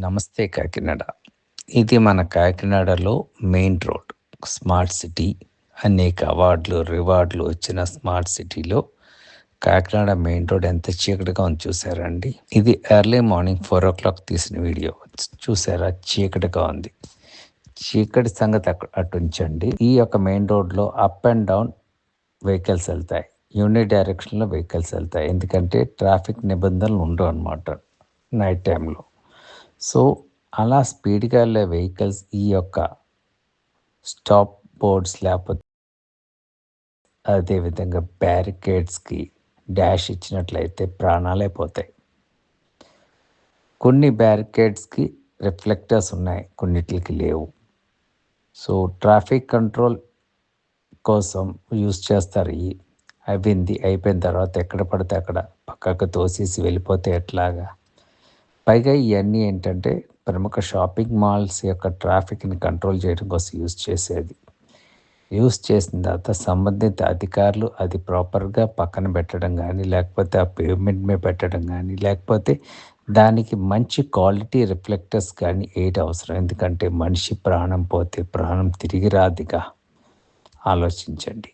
నమస్తే కాకినాడ. ఇది మన కాకినాడలో మెయిన్ రోడ్. Smart city. అనేక అవార్డులు, రివార్డులు వచ్చిన స్మార్ట్ సిటీలో కాకినాడ మెయిన్ రోడ్ ఎంత చీకటిగా ఉంది చూసారా అండి? ఇది ఎర్లీ మార్నింగ్ 4:00 తీసిన వీడియో. చూసారా చీకటిగా ఉంది. చీకటి సంగతి అటుంచండి. ఈ యొక్క మెయిన్ రోడ్లో అప్ అండ్ డౌన్ వెహికల్స్ వెళ్తాయి. యూనిట్ డైరెక్షన్లో వెహికల్స్ వెళ్తాయి. ఎందుకంటే ట్రాఫిక్ నిబంధనలు ఉండవు అన్నమాట నైట్ టైంలో. సో అలా స్పీడ్గా వెళ్ళే వెహికల్స్ ఈ యొక్క స్టాప్ బోర్డ్స్ లేకపోతే అదేవిధంగా బ్యారికేడ్స్కి డాష్ ఇచ్చినట్లయితే ప్రాణాలే పోతాయి. కొన్ని బ్యారికేడ్స్కి రిఫ్లెక్టర్స్ ఉన్నాయి, కొన్నిటికి లేవు. సో ట్రాఫిక్ కంట్రోల్ కోసం యూస్ చేస్తారు. అవింది అయిపోయిన తర్వాత ఎక్కడ పడితే అక్కడ పక్కకు తోసేసి వెళ్ళిపోతే ఎట్లాగా? పైగా ఇవన్నీ ఏంటంటే ప్రముఖ షాపింగ్ మాల్స్ యొక్క ట్రాఫిక్ని కంట్రోల్ చేయడం కోసం యూస్ చేసిన తర్వాత సంబంధిత అధికారులు అది ప్రాపర్గా పక్కన పెట్టడం కానీ, లేకపోతే ఆ పేమెంట్ మీద పెట్టడం కానీ, లేకపోతే దానికి మంచి క్వాలిటీ రిఫ్లెక్టర్స్ కానీ అవసరం. ఎందుకంటే మనిషి ప్రాణం పోతే ప్రాణం తిరిగి రాదుగా. ఆలోచించండి.